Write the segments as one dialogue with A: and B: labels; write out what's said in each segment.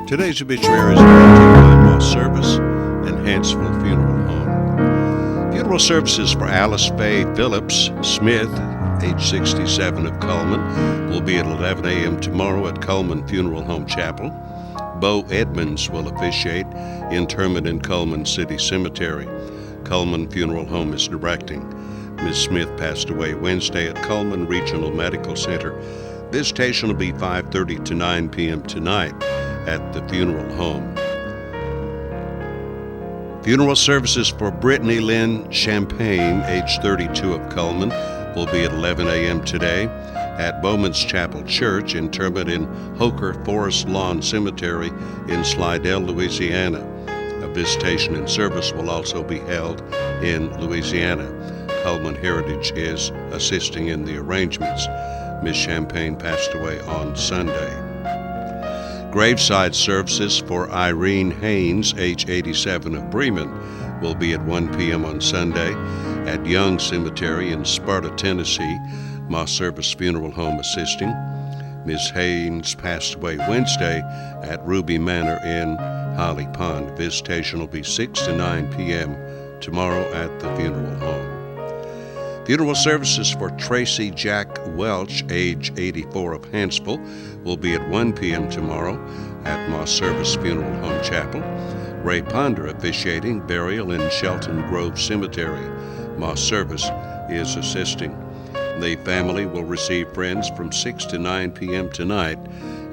A: Today's obituaries are brought to you by Moss Service and Hansville Funeral Home. Funeral services for Alice Faye Phillips Smith, age 67, of Coleman, will be at 11 a.m. tomorrow at Coleman Funeral Home Chapel. Bo Edmonds will officiate interment in Coleman City Cemetery. Coleman Funeral Home is directing. Ms. Smith passed away Wednesday at Coleman Regional Medical Center. Visitation will be 5:30 to 9 p.m. tonight at the funeral home. Funeral services for Brittany Lynn Champagne, age 32, of Coleman, will be at 11 a.m. today at Bowman's Chapel Church. Interment in Hoker Forest Lawn Cemetery in Slidell, Louisiana. A visitation and service will also be held in Louisiana. Coleman Heritage is assisting in the arrangements. Ms. Champagne passed away on Sunday. Graveside services for Irene Haynes, age 87, of Bremen, will be at 1 p.m. on Sunday at Young Cemetery in Sparta, Tennessee. Moss Service Funeral Home assisting. Ms. Haynes passed away Wednesday at Ruby Manor in Holly Pond. Visitation will be 6 to 9 p.m. tomorrow at the funeral home. Funeral services for Tracy Jack Welch, age 84, of Hansville, will be at 1 p.m. tomorrow at Moss Service Funeral Home Chapel. Ray Ponder officiating burial in Shelton Grove Cemetery. Moss Service is assisting. The family will receive friends from 6 to 9 p.m. tonight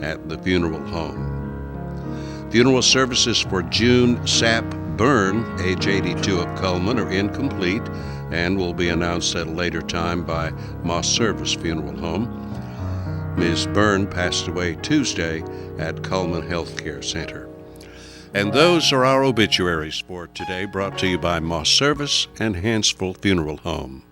A: at the funeral home. Funeral services for June Sapp Byrne, age 82, of Coleman, are incomplete and will be announced at a later time by Moss Service Funeral Home. Ms. Byrne passed away Tuesday at Coleman Healthcare Center. And those are our obituaries for today, brought to you by Moss Service and Hansville Funeral Home.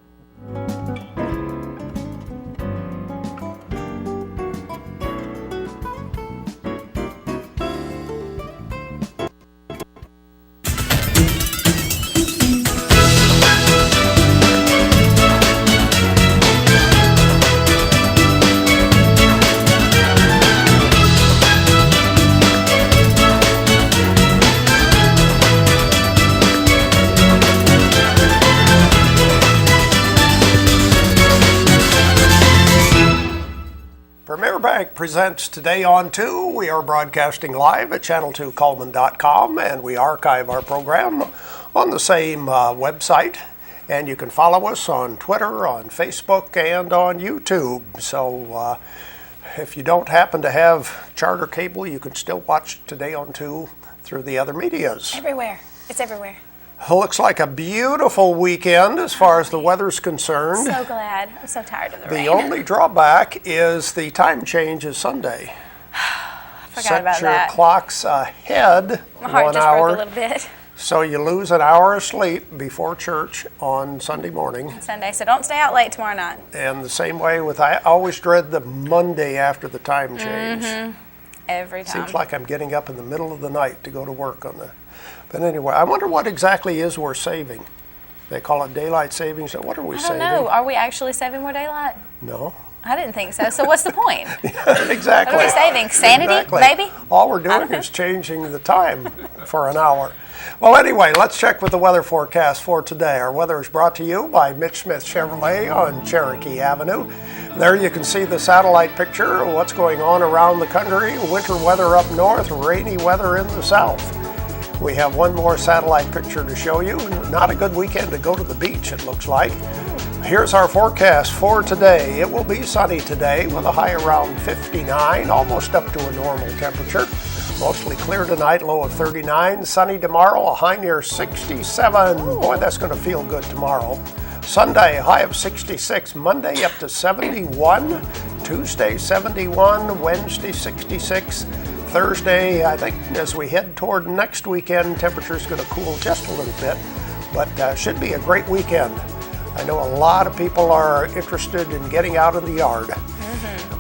B: Presents Today on 2. We are broadcasting live at channel2coleman.com, and we archive our program on the same website. And you can follow us on Twitter, on Facebook, and on YouTube. So if you don't happen to have charter cable, you can still watch Today on 2 through the other medias.
C: Everywhere. It's everywhere.
B: It looks like a beautiful weekend as far as the weather's concerned.
C: So glad. I'm so tired of the rain.
B: The only drawback is the time change is Sunday.
C: I forgot about that.
B: Set your clocks ahead
C: My heart
B: 1
C: just
B: hour.
C: broke a little bit.
B: So you lose an hour of sleep before church on Sunday morning.
C: Sunday, so don't stay out late tomorrow night.
B: And the same way with, I always dread the Monday after the time change.
C: Every time.
B: Seems like I'm getting up in the middle of the night to go to work on the. But anyway, I wonder what exactly is we're saving. They call it daylight savings. What are we saving?
C: I don't know. Are we actually saving more daylight?
B: No.
C: I didn't think so. So what's the point?
B: Exactly.
C: What are we saving? Sanity,
B: exactly.
C: maybe?
B: All we're doing is changing the time for an hour. Well, anyway, let's check with the weather forecast for today. Our weather is brought to you by Mitch Smith Chevrolet on Cherokee Avenue. There you can see the satellite picture of what's going on around the country. Winter weather up north, rainy weather in the south. We have one more satellite picture to show you. Not a good weekend to go to the beach, it looks like. Here's our forecast for today. It will be sunny today with a high around 59, almost up to a normal temperature. Mostly clear tonight, low of 39. Sunny tomorrow, a high near 67. Boy, that's going to feel good tomorrow. Sunday, high of 66. Monday, up to 71. Tuesday, 71. Wednesday, 66. Thursday, I think as we head toward next weekend, temperature's going to cool just a little bit, but should be a great weekend. I know a lot of people are interested in getting out in the yard,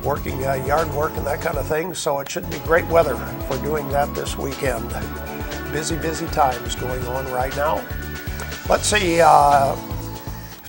B: working yard work and that kind of thing, so it should be great weather for doing that this weekend. Busy times going on right now. Let's see,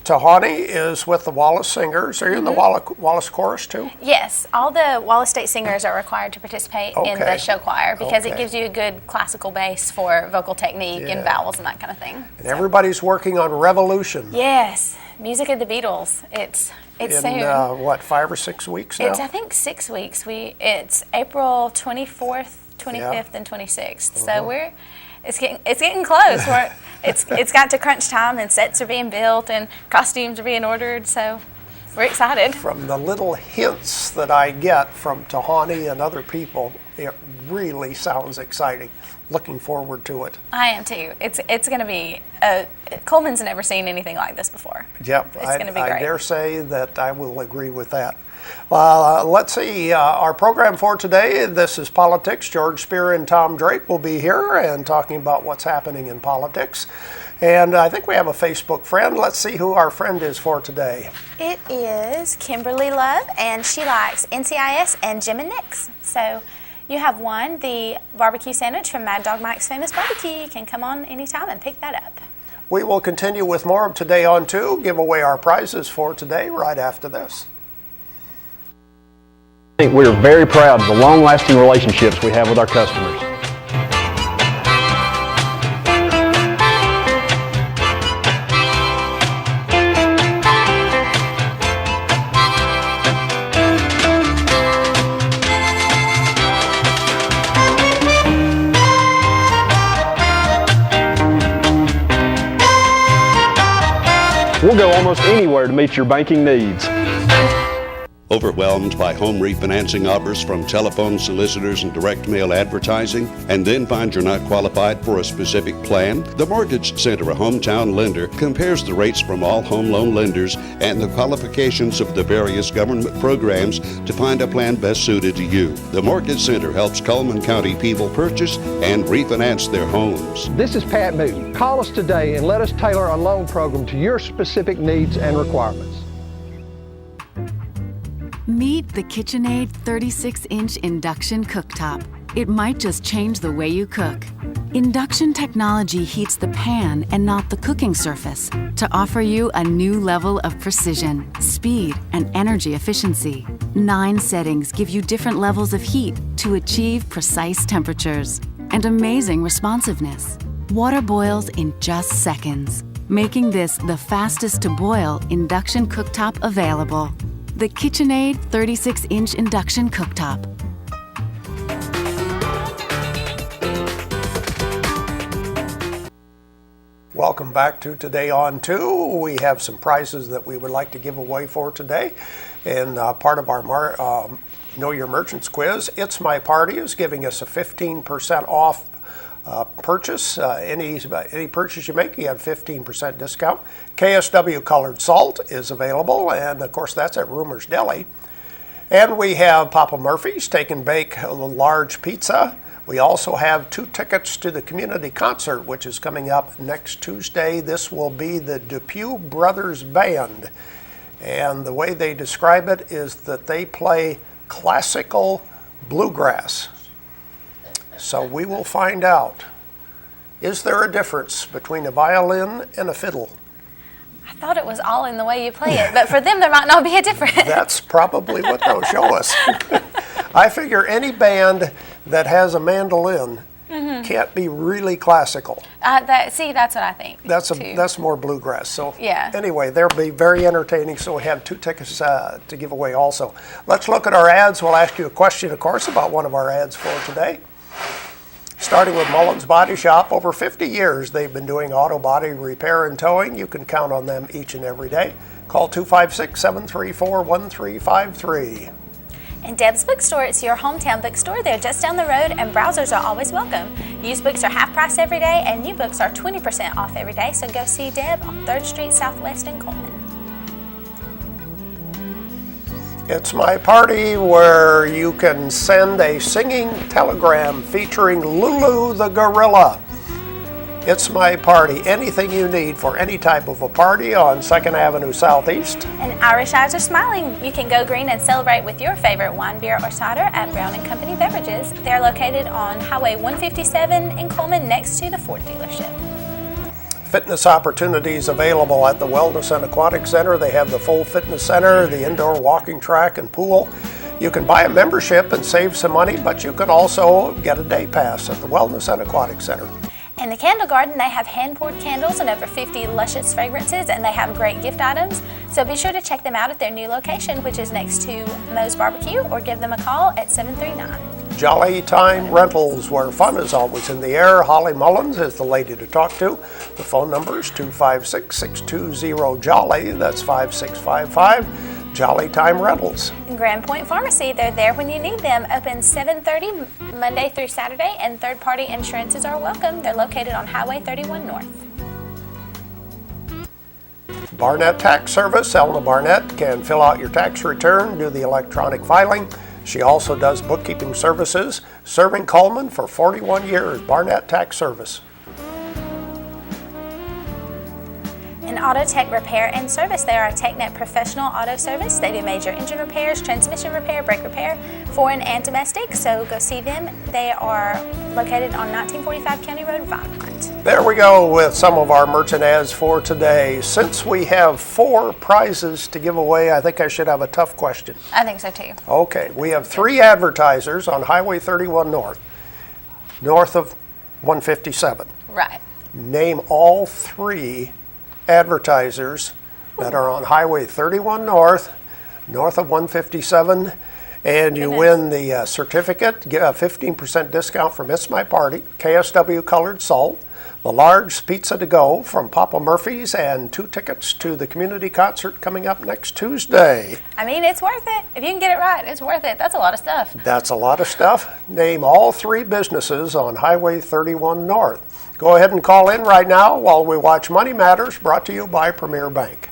B: Tahani is with the Wallace Singers. Are you in the Wallace Chorus too?
C: Yes, all the Wallace State singers are required to participate in the
B: Okay.
C: show choir because it
B: Okay.
C: give you a good classical base for vocal technique
B: Yeah.
C: and vowels and that kind of thing.
B: And everybody's working on Revolution
C: Yes, music of the Beatles. It's
B: in
C: soon.
B: what, 5 or 6 weeks now?
C: It's I think 6 weeks. It's April 24th, 25th, and 26th. So it's getting close. It's got to crunch time, and sets are being built, and costumes are being ordered. So we're excited.
B: From the little hints that I get from Tahani and other people, it really sounds exciting. Looking forward to it.
C: I am too. It's going to be. Coleman's never seen anything like this before.
B: Yep,
C: It's going to be
B: I
C: great.
B: dare say that I will agree with that. Let's see, our program for today, this is Politics. George Spear and Tom Drake will be here and talking about what's happening in politics. And I think we have a Facebook friend. Let's see who our friend is for today.
C: It is Kimberly Love, and she likes NCIS and Jim and Nick's. So you have won the barbecue sandwich from Mad Dog Mike's Famous Barbecue. You can come on anytime and pick that up.
B: We will continue with more of Today on 2, give away our prizes for today right after this.
D: I think we're very proud of the long-lasting relationships we have with our customers. We'll go almost anywhere to meet your banking needs.
A: Overwhelmed by home refinancing offers from telephone solicitors and direct mail advertising, and then find you're not qualified for a specific plan? The Mortgage Center, a hometown lender, compares the rates from all home loan lenders and the qualifications of the various government programs to find a plan best suited to you. The Mortgage Center helps Cullman County people purchase and refinance their homes.
E: This is Pat Newton. Call us today and let us tailor a loan program to your specific needs and requirements.
F: Meet the KitchenAid 36-inch induction cooktop. It might just change the way you cook. Induction technology heats the pan and not the cooking surface to offer you a new level of precision, speed, and energy efficiency. 9 settings give you different levels of heat to achieve precise temperatures and amazing responsiveness. Water boils in just seconds, making this the fastest to boil induction cooktop available. The KitchenAid 36-inch induction cooktop.
B: Welcome back to Today on 2. We have some prizes that we would like to give away for today. And part of our Know Your Merchants quiz, It's My Party is giving us a 15% off purchase. Any purchase you make, you have 15% discount. KSW colored salt is available, and of course that's at Rumor's Deli. And we have Papa Murphy's Take and Bake a large pizza. We also have 2 tickets to the community concert, which is coming up next Tuesday. This will be the Depew Brothers Band. And the way they describe it is that they play classical bluegrass. So we will find out. Is there a difference between a violin and a fiddle?
C: I thought it was all in the way you play it, but for them there might not be a difference.
B: That's probably what they'll show us. I figure any band that has a mandolin can't be really classical.
C: That's what I think. too.
B: That's more bluegrass. So
C: Yeah.
B: anyway, they'll be very entertaining. So we have 2 tickets to give away also. Let's look at our ads. We'll ask you a question, of course, about one of our ads for today. Starting with Mullins Body Shop, over 50 years they've been doing auto body repair and towing. You can count on them each and every day. Call 256-734-1353.
C: And Deb's Bookstore, it's your hometown bookstore. They're just down the road, and browsers are always welcome. Used books are half price every day, and new books are 20% off every day. So go see Deb on 3rd Street Southwest in Coleman.
B: It's My Party, where you can send a singing telegram featuring Lulu the Gorilla. It's My Party, anything you need for any type of a party on 2nd Avenue Southeast.
C: And Irish Eyes are smiling. You can go green and celebrate with your favorite wine, beer, or cider at Brown & Company Beverages. They're located on Highway 157 in Coleman, next to the Ford dealership.
B: fitness opportunities available at the Wellness and Aquatic Center. They have the full fitness center, the indoor walking track and pool. You can buy a membership and save some money, but you can also get a day pass at the Wellness and Aquatic Center.
C: In the Candle Garden, they have hand-poured candles and over 50 luscious fragrances, and they have great gift items. So be sure to check them out at their new location, which is next to Moe's Barbecue, or give them a call at 739.
B: Jolly Time Rentals, where fun is always in the air. Holly Mullins is the lady to talk to. The phone number is 256-620-JOLLY. That's 5655. Jolly Time Rentals.
C: Grand Point Pharmacy, they're there when you need them. Open 7:30 Monday through Saturday, and third-party insurances are welcome. They're located on Highway 31 North.
B: Barnett Tax Service. Elna Barnett can fill out your tax return, do the electronic filing. She also does bookkeeping services, serving Coleman for 41 years. Barnett Tax Service.
C: In Auto Tech Repair and Service, they are a TechNet professional auto service. They do major engine repairs, transmission repair, brake repair, foreign and domestic. So go see them. They are located on 1945 County Road, Vineland.
B: There we go with some of our merchant ads for today. Since we have 4 prizes to give away, I think I should have a tough question.
C: I think so too.
B: Okay, we have 3 advertisers on Highway 31 north of 157.
C: Right.
B: Name all 3 advertisers that are on Highway 31 north of 157, and you win the certificate, get a 15% discount from It's My Party, KSW Colored Salt, the large pizza to go from Papa Murphy's, and 2 tickets to the community concert coming up next Tuesday.
C: I mean, it's worth it. If you can get it right, it's worth it. That's a lot of stuff.
B: That's a lot of stuff. Name all 3 businesses on Highway 31 north. Go ahead and call in right now while we watch Money Matters, brought to you by Premier Bank.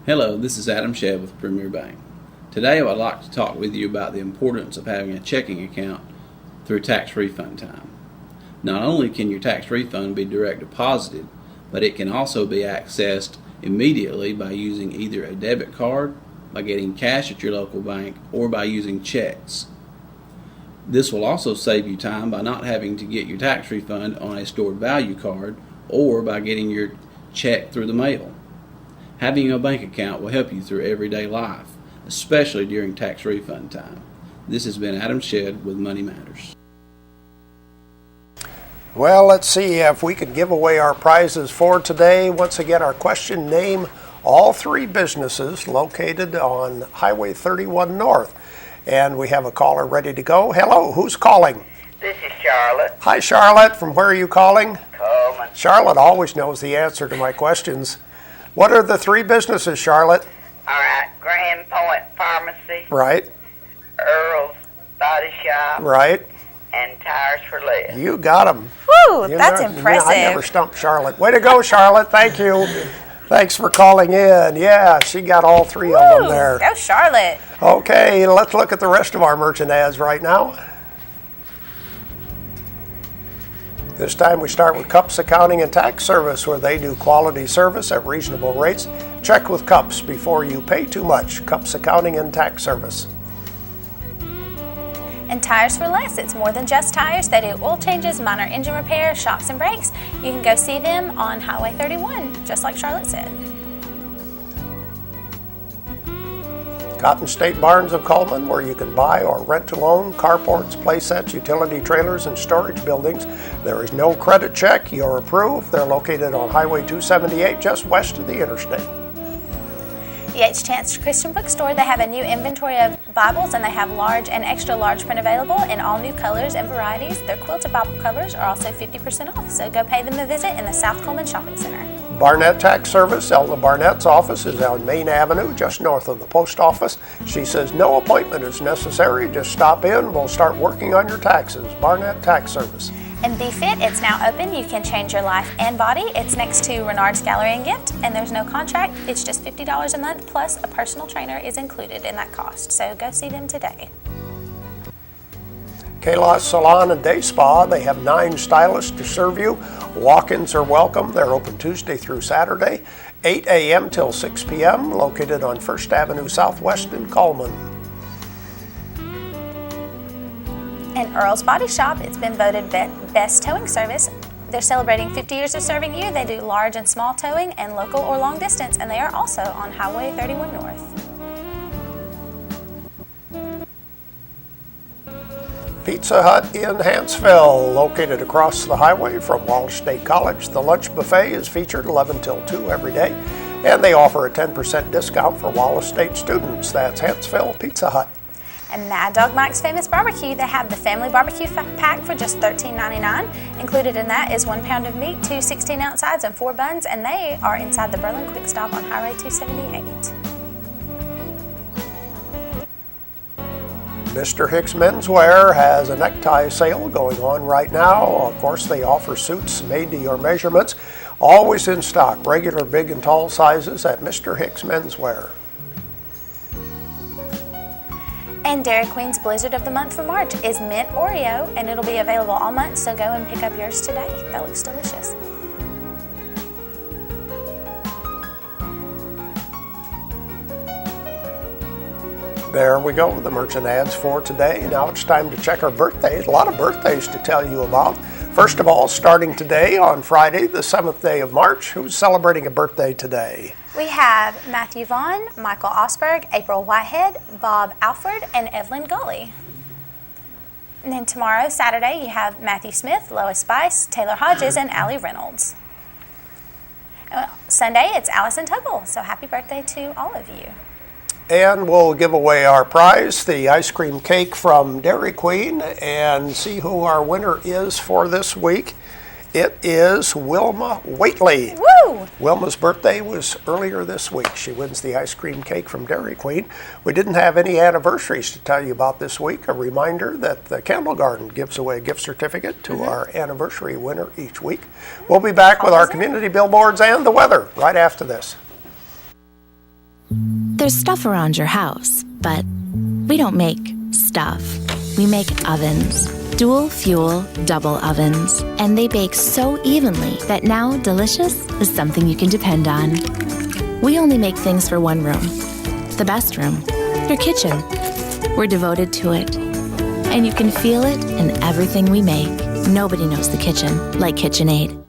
G: Hello, this is Adam Shedd with Premier Bank. Today I would like to talk with you about the importance of having a checking account through tax refund time. Not only can your tax refund be direct deposited, but it can also be accessed immediately by using either a debit card, by getting cash at your local bank, or by using checks. This will also save you time by not having to get your tax refund on a stored value card or by getting your check through the mail. Having a bank account will help you through everyday life, especially during tax refund time. This has been Adam Shedd with Money Matters.
B: Well, let's see if we can give away our prizes for today. Once again, our question: name all 3 businesses located on Highway 31 north. And we have a caller ready to go. Hello, who's calling?
H: This is Charlotte.
B: Hi, Charlotte. From where are you calling?
H: Coleman.
B: Charlotte always knows the answer to my questions. What are the 3 businesses, Charlotte?
H: All right, Grand Point Pharmacy,
B: Right,
H: Earl's Body Shop,
B: right.
H: and Tires for Less.
B: You got them.
C: Woo, that's impressive.
B: I never stumped Charlotte. Way to go, Charlotte. Thank you. Thanks for calling in. Yeah, she got all 3 of them there.
C: Go Charlotte.
B: Okay, let's look at the rest of our merchant ads right now. This time we start with Cups Accounting and Tax Service, where they do quality service at reasonable rates. Check with Cups before you pay too much. Cups Accounting and Tax Service.
C: And Tires for Less, it's more than just tires. They do oil changes, minor engine repair, shocks and brakes. You can go see them on Highway 31, just like Charlotte said.
B: Cotton State Barns of Coleman, where you can buy or rent to own carports, playsets, utility trailers, and storage buildings. There is no credit check. You're approved. They're located on Highway 278, just west of the interstate.
C: The H. Chance Christian Bookstore, they have a new inventory of Bibles, and they have large and extra large print available in all new colors and varieties. Their quilted Bible covers are also 50% off, so go pay them a visit in the South Coleman Shopping Center.
B: Barnett Tax Service. Elna Barnett's office is on Main Avenue, just north of the post office. She says no appointment is necessary. Just stop in. We'll start working on your taxes. Barnett Tax Service.
C: And BFit, it's now open. You can change your life and body. It's next to Renard's Gallery and Gift, and there's no contract. It's just $50 a month, plus a personal trainer is included in that cost. So go see them today.
B: Kalos Salon and Day Spa. They have 9 stylists to serve you. Walk-ins are welcome. They're open Tuesday through Saturday, 8 a.m. till 6 p.m., located on 1st Avenue Southwest in Coleman.
C: And Earl's Body Shop, it's been voted best towing service. They're celebrating 50 years of serving you. They do large and small towing and local or long distance, and they are also on Highway 31 North.
B: Pizza Hut in Hanceville, located across the highway from Wallace State College. The lunch buffet is featured 11 till 2 every day, and they offer a 10% discount for Wallace State students. That's Hanceville Pizza Hut.
C: And Mad Dog Mike's Famous Barbecue, they have the family barbecue pack for just $13.99. Included in that is 1 pound of meat, 2 16-ounce sides, and 4 buns, and they are inside the Berlin Quick Stop on Highway 278.
B: Mr. Hicks Menswear has a necktie sale going on right now. Of course, they offer suits made to your measurements, always in stock, regular, big, and tall sizes at Mr. Hicks Menswear.
C: And Dairy Queen's Blizzard of the Month for March is Mint Oreo, and it'll be available all month, so go and pick up yours today. That looks delicious.
B: There we go, the merchant ads for today. Now it's time to check our birthdays. A lot of birthdays to tell you about. First of all, starting today on Friday, the 7th day of March, who's celebrating a birthday today?
C: We have Matthew Vaughn, Michael Osberg, April Whitehead, Bob Alford, and Evelyn Gully. And then tomorrow, Saturday, you have Matthew Smith, Lois Spice, Taylor Hodges, and Allie Reynolds. Sunday, it's Allison Tuggle, so happy birthday to all of you.
B: And we'll give away our prize, the ice cream cake from Dairy Queen, and see who our winner is for this week. It is Wilma Waitley.
C: Woo!
B: Wilma's birthday was earlier this week. She wins the ice cream cake from Dairy Queen. We didn't have any anniversaries to tell you about this week. A reminder that the Candle Garden gives away a gift certificate to our anniversary winner each week. We'll be back with our community billboards and the weather right after this.
I: There's stuff around your house, but we don't make stuff. We make ovens. Dual fuel, double ovens. And they bake so evenly that now delicious is something you can depend on. We only make things for one room. The best room. Your kitchen. We're devoted to it. And you can feel it in everything we make. Nobody knows the kitchen like KitchenAid.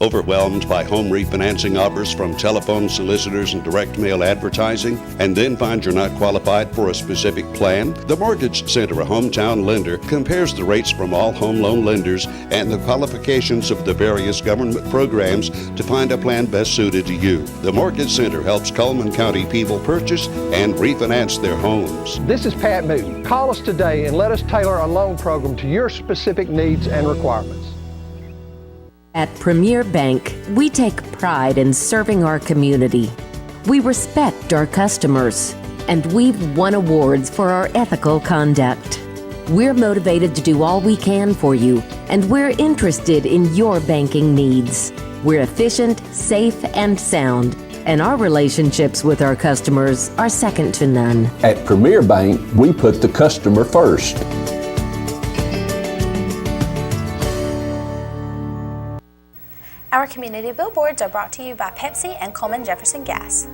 A: Overwhelmed by home refinancing offers from telephone solicitors and direct mail advertising, and then find you're not qualified for a specific plan? The Mortgage Center, a hometown lender, compares the rates from all home loan lenders and the qualifications of the various government programs to find a plan best suited to you. The Mortgage Center helps Cullman County people purchase and refinance their homes.
E: This is Pat Newton. Call us today and let us tailor a loan program to your specific needs and requirements.
J: At Premier Bank, we take pride in serving our community. We respect our customers, and we've won awards for our ethical conduct. We're motivated to do all we can for you, and we're interested in your banking needs. We're efficient, safe, and sound, and our relationships with our customers are second to none.
K: At Premier Bank, we put the customer first.
C: Our community billboards are brought to you by Pepsi and Coleman Jefferson Gas.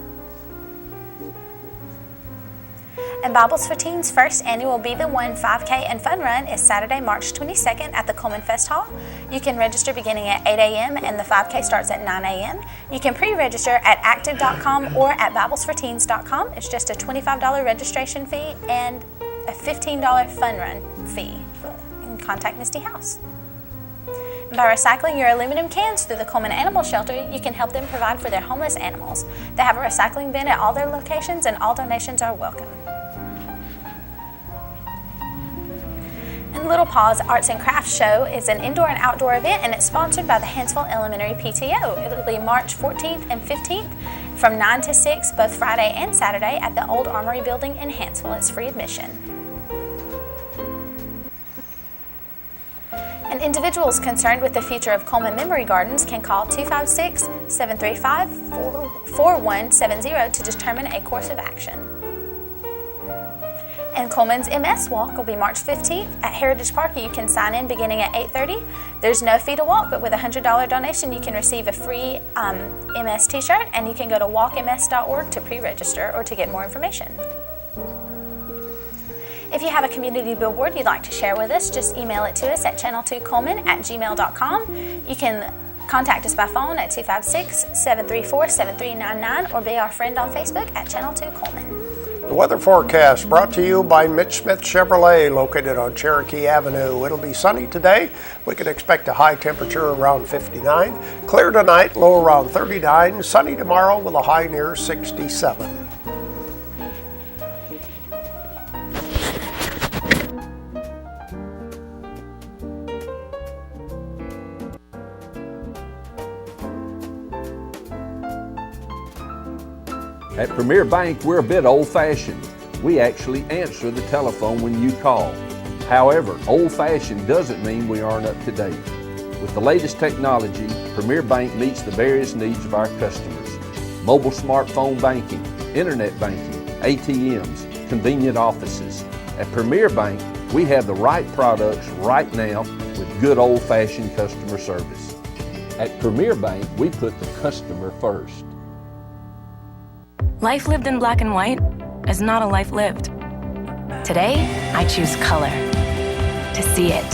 C: And Bibles for Teens' first annual Be The One 5K and Fun Run is Saturday, March 22nd at the Coleman Fest Hall. You can register beginning at 8 a.m. and the 5K starts at 9 a.m. You can pre-register at active.com or at biblesforteens.com. It's just a $25 registration fee and a $15 fun run fee. You can contact Misty House. By recycling your aluminum cans through the Coleman Animal Shelter, you can help them provide for their homeless animals. They have a recycling bin at all their locations, and all donations are welcome. And Little Paws Arts and Crafts Show is an indoor and outdoor event, and it's sponsored by the Hanceville Elementary PTO. It will be March 14th and 15th from 9 to 6, both Friday and Saturday, at the Old Armory Building in Hanceville. It's free admission. And individuals concerned with the future of Coleman Memory Gardens can call 256-735-4170 to determine a course of action. And Coleman's MS Walk will be March 15th at Heritage Park. You can sign in beginning at 8:30. There's no fee to walk, but with a $100 donation, you can receive a free MS t-shirt, and you can go to walkms.org to pre-register or to get more information. If you have a community billboard you'd like to share with us, just email it to us at channel2coleman@gmail.com. You can contact us by phone at 256-734-7399 or be our friend on Facebook at Channel 2 Coleman.
B: The weather forecast brought to you by Mitch Smith Chevrolet, located on Cherokee Avenue. It'll be sunny today. We can expect a high temperature around 59. Clear tonight, low around 39. Sunny tomorrow with a high near 67.
K: At Premier Bank, we're a bit old-fashioned. We actually answer the telephone when you call. However, old-fashioned doesn't mean we aren't up to date. With the latest technology, Premier Bank meets the various needs of our customers. Mobile smartphone banking, internet banking, ATMs, convenient offices. At Premier Bank, we have the right products right now with good old-fashioned customer service. At Premier Bank, we put the customer first.
L: Life lived in black and white is not a life lived. Today, I choose color. To see it.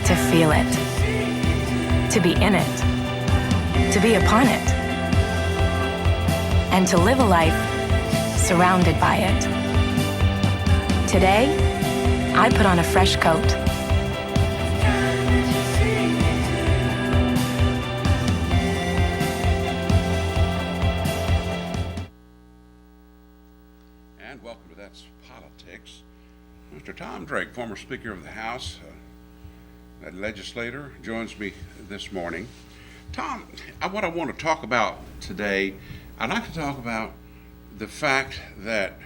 L: To feel it. To be in it. To be upon it. And to live a life surrounded by it. Today, I put on a fresh coat.
A: Welcome to That's Politics. Mr. Tom Drake, former Speaker of the House, a legislator, joins me this morning. Tom, what I want to talk about today, I'd like to talk about the fact that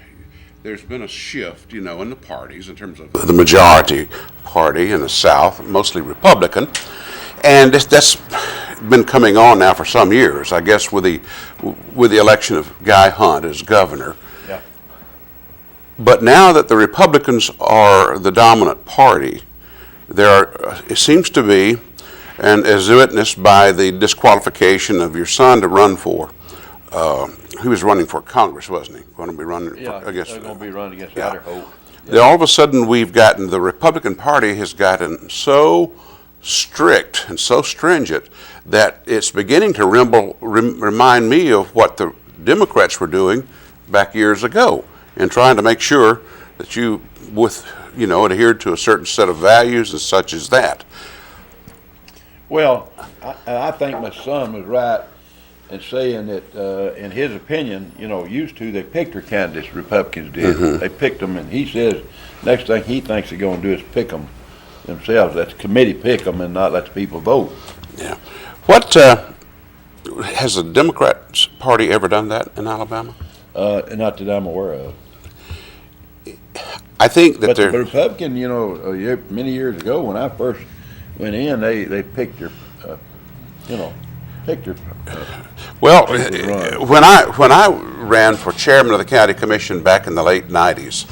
A: there's been a shift, in the parties in terms of the majority party in the South, mostly Republican, and that's been coming on now for some years, I guess, with the election of Guy Hunt as governor. But now that the Republicans are the dominant party, it seems to be, and as witnessed by the disqualification of your son to run for, he was running for Congress, wasn't he? Going to be running against.
M: They're going to be running against Ryder Holt.
A: Yeah. All of a sudden, the Republican Party has gotten so strict and so stringent that it's beginning to remind me of what the Democrats were doing back years ago, and trying to make sure that you adhered to a certain set of values and such as that.
M: Well, I think my son was right in saying that, in his opinion, used to, they picked their candidates, Republicans did. Mm-hmm. They picked them, and he says next thing he thinks they're going to do is pick them themselves. Let the committee pick them and not let the people vote.
A: Yeah. What, has the Democrat Party ever done that in Alabama?
M: Not that I'm aware of.
A: I think that
M: the Republican, many years ago when I first went in, they picked their,
A: Well, when I ran for chairman of the county commission back in the late '90s,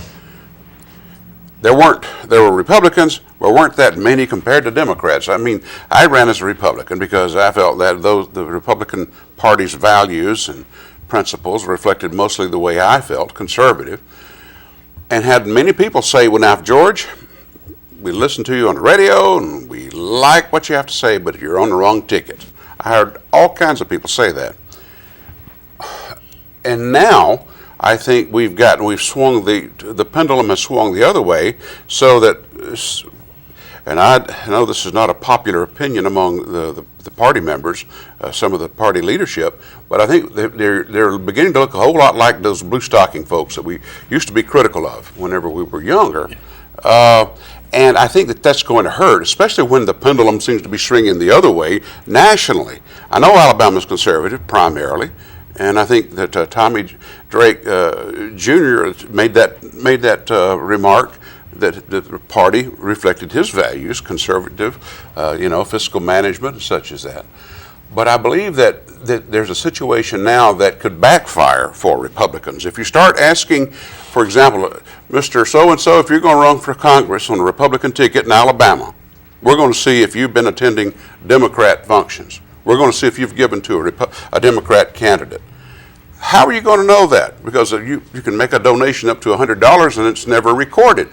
A: there were Republicans, but weren't that many compared to Democrats. I mean, I ran as a Republican because I felt that the Republican Party's values and principles reflected mostly the way I felt, conservative, and had many people say, well, now, George, we listen to you on the radio and we like what you have to say, but you're on the wrong ticket. I heard all kinds of people say that. And now I think we've swung the pendulum has swung the other way, so that, and I know this is not a popular opinion among the party members, some of the party leadership, but I think they're beginning to look a whole lot like those blue stocking folks that we used to be critical of whenever we were younger. And I think that's going to hurt, especially when the pendulum seems to be swinging the other way nationally. I know Alabama's conservative primarily, and I think that Tommy Drake Jr. made that remark that the party reflected his values, conservative, fiscal management and such as that.
N: But I believe that there's a situation now that could backfire for Republicans. If you start asking, for example, Mr. So-and-so, if you're going to run for Congress on a Republican ticket in Alabama, we're going to see if you've been attending Democrat functions. We're going to see if you've given to a Democrat candidate. How are you going to know that? Because you can make a donation up to $100 and it's never recorded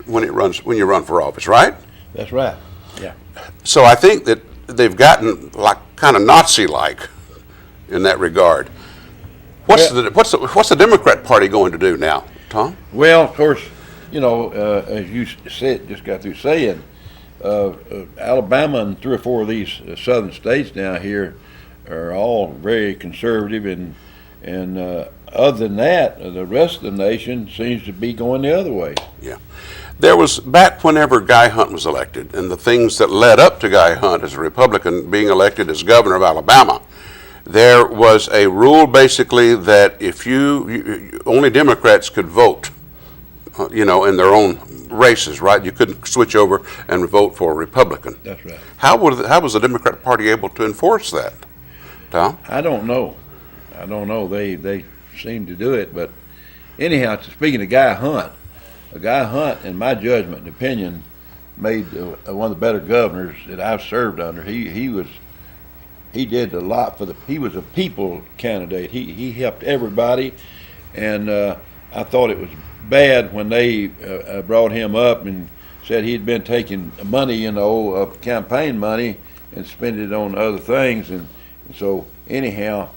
N: when you run for office, right?
M: That's right. Yeah.
N: So I think that they've gotten like kind of Nazi-like in that regard. What's the Democrat Party going to do now, Tom?
M: Well, of course, as you said, just got through saying, Alabama and 3 or 4 of these southern states down here are all very conservative, and other than that, the rest of the nation seems to be going the other way.
N: Yeah. There was, back whenever Guy Hunt was elected, and the things that led up to Guy Hunt as a Republican being elected as governor of Alabama, there was a rule basically that if only Democrats could vote, in their own races, right? You couldn't switch over and vote for a Republican.
M: That's right.
N: How was the Democratic Party able to enforce that, Tom?
M: I don't know. They seem to do it, but anyhow, speaking of Guy Hunt, in my judgment and opinion, made one of the better governors that I've served under. He did a lot he was a people candidate. He helped everybody, and I thought it was bad when they brought him up and said he'd been taking money, campaign money, and spending it on other things, and so anyhow,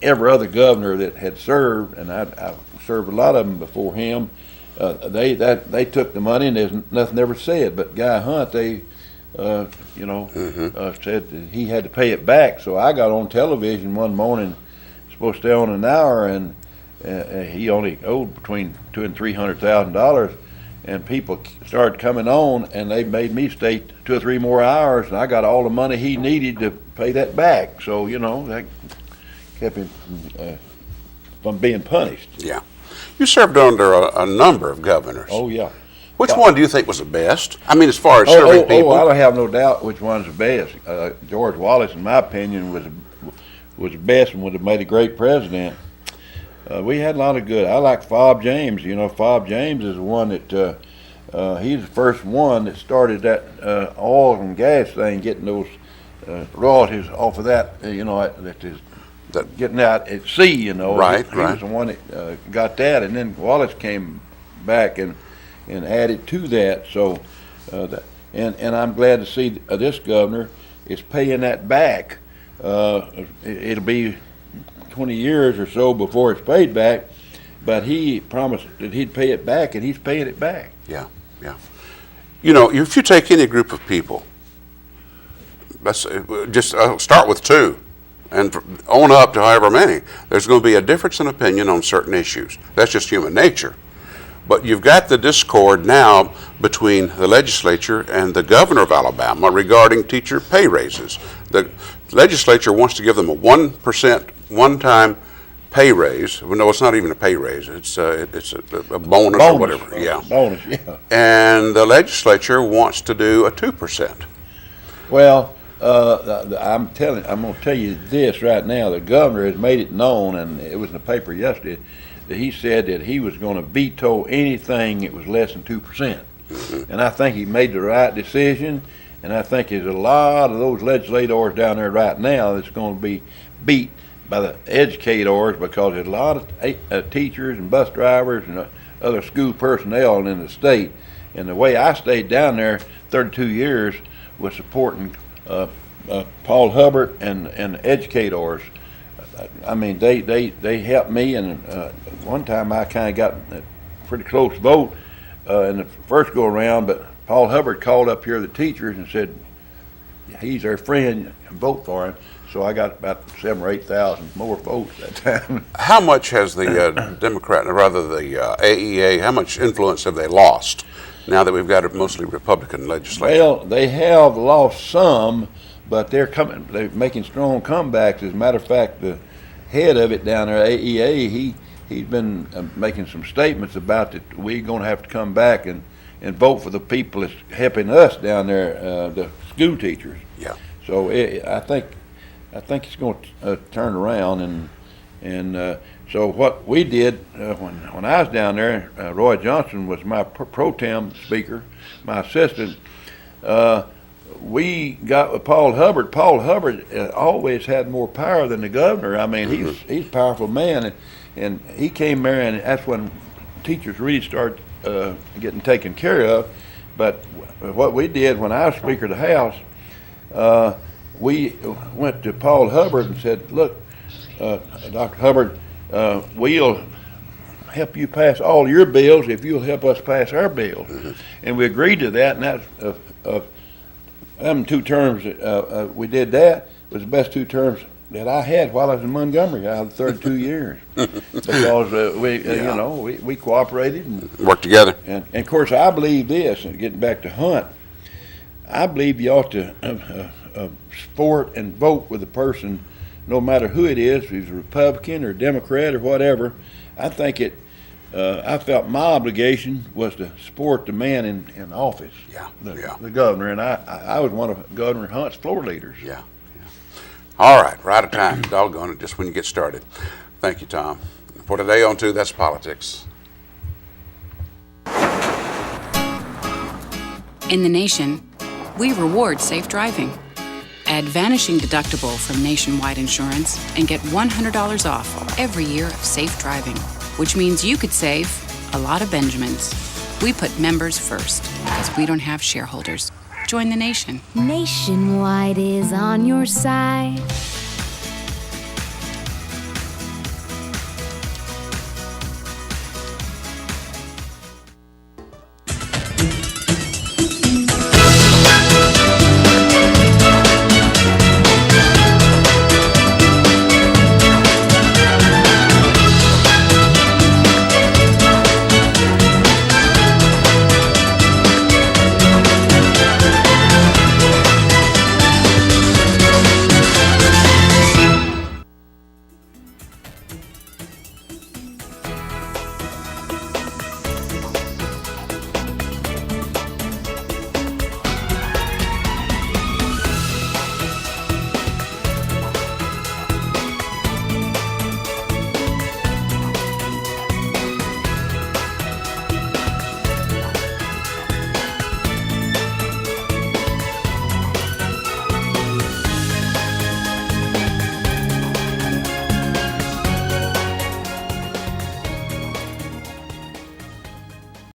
M: every other governor that had served, and I served a lot of them before him, they took the money and there's nothing ever said. But Guy Hunt, they said that he had to pay it back. So I got on television one morning, supposed to stay on an hour, and he only owed between $200,000 and $300,000, and people started coming on, and they made me stay 2 or 3 more hours, and I got all the money he needed to pay that back. So that kept him from being punished.
N: Yeah. You served under a number of governors.
M: Oh, yeah.
N: Which one do you think was the best? I mean, as far as serving people.
M: I don't have no doubt which one's the best. George Wallace, in my opinion, was the best and would have made a great president. We had a lot of good. I like Fob James. Fob James is the one that he's the first one that started that oil and gas thing, getting those royalties off of that. Getting out at sea.
N: Right.
M: He was the one that got that, and then Wallace came back and added to that. So, and I'm glad to see this governor is paying that back. It'll be 20 years or so before it's paid back, but he promised that he'd pay it back, and he's paying it back.
N: Yeah. If you take any group of people, let's just start with 2. And on up to however many, there's going to be a difference in opinion on certain issues. That's just human nature. But you've got the discord now between the legislature and the governor of Alabama regarding teacher pay raises. The legislature wants to give them a 1% one-time pay raise. Well, no, it's not even a pay raise. It's a bonus or whatever. Yeah.
M: Bonus, yeah.
N: And the legislature wants to do a 2%.
M: Well, I'm going to tell you this right now. The governor has made it known, and it was in the paper yesterday, that he said that he was going to veto anything that was less than 2%. Mm-hmm. And I think he made the right decision, and I think there's a lot of those legislators down there right now that's going to be beat by the educators, because there's a lot of teachers and bus drivers and other school personnel in the state. And the way I stayed down there 32 years was supporting Paul Hubbard and educators. I mean, they helped me, and one time I kind of got a pretty close vote in the first go around, but Paul Hubbard called up here the teachers and said he's our friend, vote for him. So I got about 7,000 or 8,000 more votes that time.
N: How much has the Democrat, or rather the AEA, how much influence have they lost now that we've got a mostly Republican legislature?
M: Well, they have lost some, but they're making strong comebacks. As a matter of fact, the head of it down there, AEA, he's been making some statements about that we're going to have to come back and vote for the people that's helping us down there, the school teachers.
N: Yeah.
M: So I think I think it's going to turn around, and so what we did when I was down there, Roy Johnson was my pro tem speaker, my assistant. We got with Paul Hubbard. Paul Hubbard always had more power than the governor. I mean, he's a powerful man, and he came there, and that's when teachers really started getting taken care of. But what we did when I was Speaker of the House, we went to Paul Hubbard and said, look, Dr. Hubbard, we'll help you pass all your bills if you'll help us pass our bills. And we agreed to that, and that's them 2 terms we did that was the best 2 terms that I had while I was in Montgomery out of the 32 years, because we cooperated and
N: worked together.
M: And of course, I believe this. And getting back to Hunt, I believe you ought to support and vote with a person, no matter who it is, if he's a Republican or Democrat or whatever. I think I felt my obligation was to support the man in office, the governor, and I was one of Governor Hunt's floor leaders.
N: Yeah. All right, we're out of time. Doggone it, just when you get started. Thank you, Tom. For today on To That's Politics.
F: In the nation, we reward safe driving. Add Vanishing Deductible from Nationwide Insurance and get $100 off every year of safe driving, which means you could save a lot of Benjamins. We put members first because we don't have shareholders. Join the nation.
I: Nationwide is on your side.